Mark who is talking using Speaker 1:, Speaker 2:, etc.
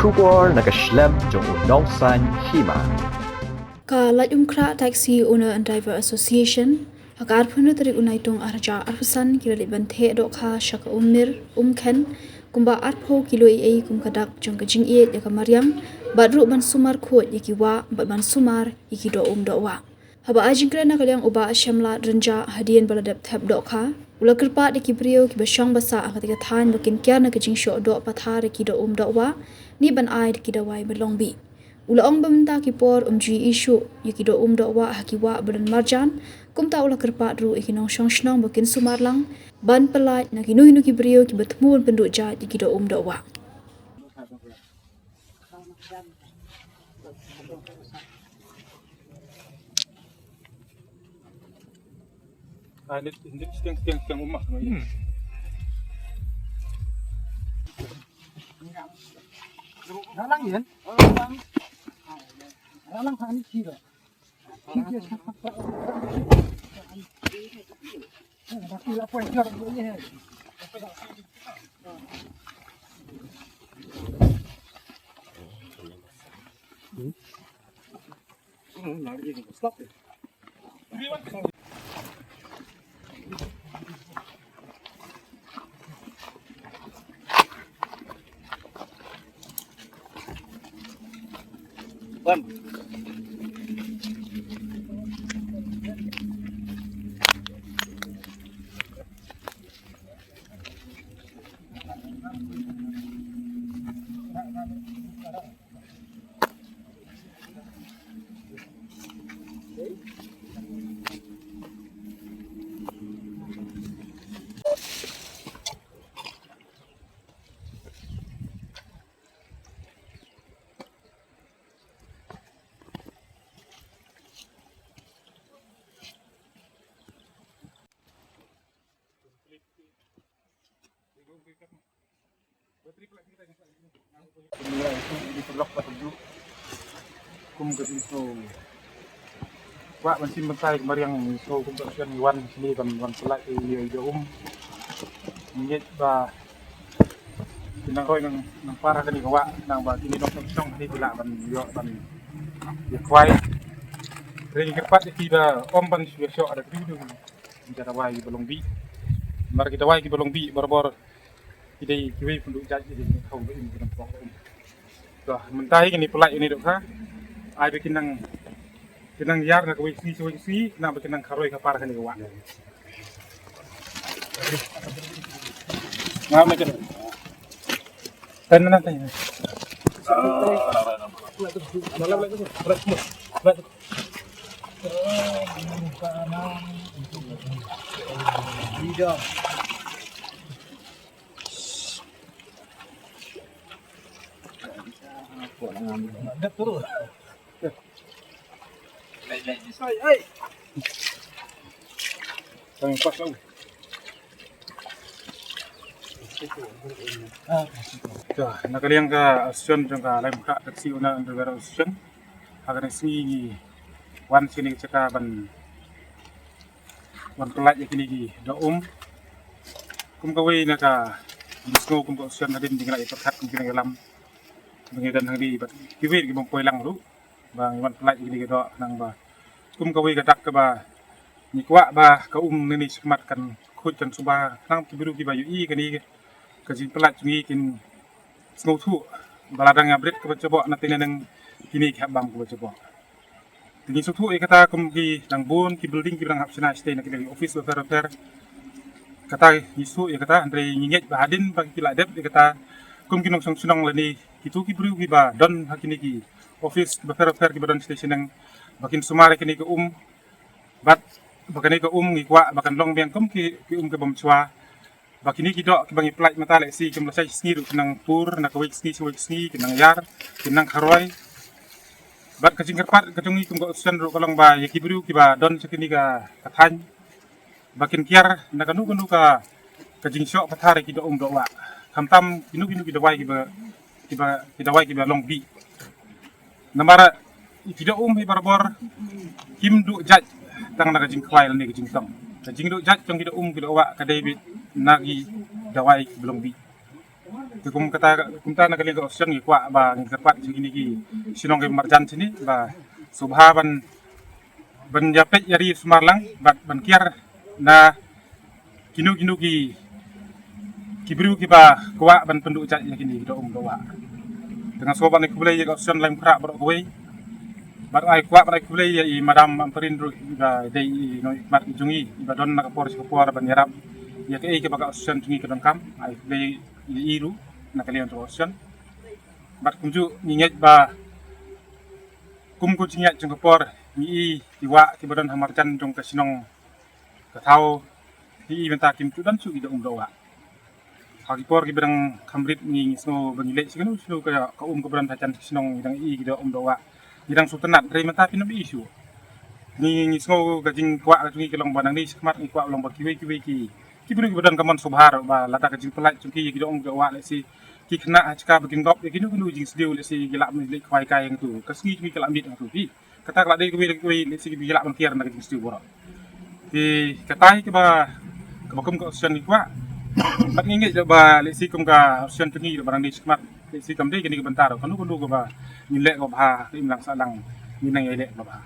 Speaker 1: Shubor nakaslem jong unongsan hima.
Speaker 2: Ka Lajumkra Taxi Owner and Driver Association agar phunu tari unaitung arja arfusan kirali banthe dokha shaka umir umken kumba arpho kilo ei kum kadak jong kajing iet yaka Maryam badru ban sumar khot yaki wa ban sumar yaki do wa haba ajingkra na kalyang uba shamla renja hadian baladap thap dokha ula kirpa de kibrio ki bashang basa akatika than bakin kya na kajing sho do pathar ki do wa ni ban ai ki dawai balongbi ula ong bamta ki por ji isu yaki do wa hakiwa balan marjan kumta ula kirpa ru ikinong shongshnong bakin sumarlang ban pelat na kinu hinu ki brio ki batmul penduk ja yaki do wa
Speaker 3: Hindi tiang umak no.
Speaker 4: Dalang yan? Dalang kan sila. Sila siapa? Sila apa yang dia ni? Stop it. One. Kum kasi so wa masih mentai kemarin so kum kasihan wan sini kan wan selai ini aja nyet ba tinang roy nang para kani wa nang ba kini nok song ni bila ban yo ban ya kwai ring kerpat kita om ban sio ada kridu bicara wai belum bi mar kita wai belum bi bor kita kiwi penduk jaji di kau ini kita pok tuh mentai kini pelai ini dok ha ai bikin nang yar na kawai si na bikin nang karoi ka para kani wa ngam na kene tan na tan malam lagi berat tidak ada terus. Kami pas lagi. Nakaliang ka asyon jangka lain ka taksi una underwear asyon. Agar sini wan sini ceka ban pelat yakini daum. Kum kawai naka bisno kum asyon nadin tinggal ipat kum kena dalam. Mengidan hang di kiwit ki mongpoy lang ru bang iwan pelaj gini do nang ba kum kawi gadak ka ba nikwa ba ka nini semat kan khut kan suba nang kibiru ki bayu i kani ka jin pelaj ngi kin snow thu baladang abrit ka coba nanti nang kini ka bam ko coba tini su thu e kata kum ki nang bun ki building ki bang hapsina stay nak di office welfare kata isu e kata andre nyet ba hadin bang ki ladep e kata kum kinong sunong lani itu ki bru ki ba don hakini ki office befer ki badan station yang bakin sumare kini ke bat bakani ke ngikwa bakan long biang kum ki ke bomchwa bakini ki do ki bangi plate mata le si kum lasai sni ru nang pur na kawik sni kinang yar kinang kharoi bat kacing kerpat kacungi kum ko sen ru kolong ba ki bru ki ba don sakini ka kathan bakin kiar na kanu ka kajing syok pathare ki do do wa tam kinu ki dawai ki ba kita long bi namara tidak barbor kim du jaj tang naga jing kwai ni jing tong jing du jaj tong kita kita wa ka david nagi dawai belum bi kum ta nak kali option ngi kwa ba ngi kerpat sini ki sinong ke marjan sini ba subha ban japet yari sumarlang ban kiar na kinu ki bru ki ba kwa ban penduk cak yang kini do doa dengan sobat ni kulai ya option lain kerak berok kuai bar ai kwa bar kulai ya i madam amperin ru ga dei no mat jungi ba don nak por ban yarap ya ke baga option jungi ke don kam ai kulai iru nak kalian untuk option bar kunju ninget ba kum ku cingat jung por ni tiwa ki badan hamarcan jung ke sinong ke tau ni benta kim tu dan su ida doa hagi por ki berang kamrit ni sno bangile sigano sno ka ke beran tacan sinong idang ida doa idang sultanat dari mata pin bi isu ni sno gajing kwa jungi ke long banang ni semat ni kwa long ba kiwe ki beri ki badan kaman subhar ba lata gajing pelai jungi ida doa le si ki kena acka begin gop ki nu jing sediu le si gilak mi le kwai kai yang tu kasngi jungi kelak mit tu pi kata kelak dei ki le si gilak man kiar nak jing sediu borok di katai ke ba kum ko option ni kwa bat ngi ba le si kum ka option tu ni barang di smart le si kam dei kini ke bentar kanu ko ba ni le ko ba imlang salang ni nang ele ba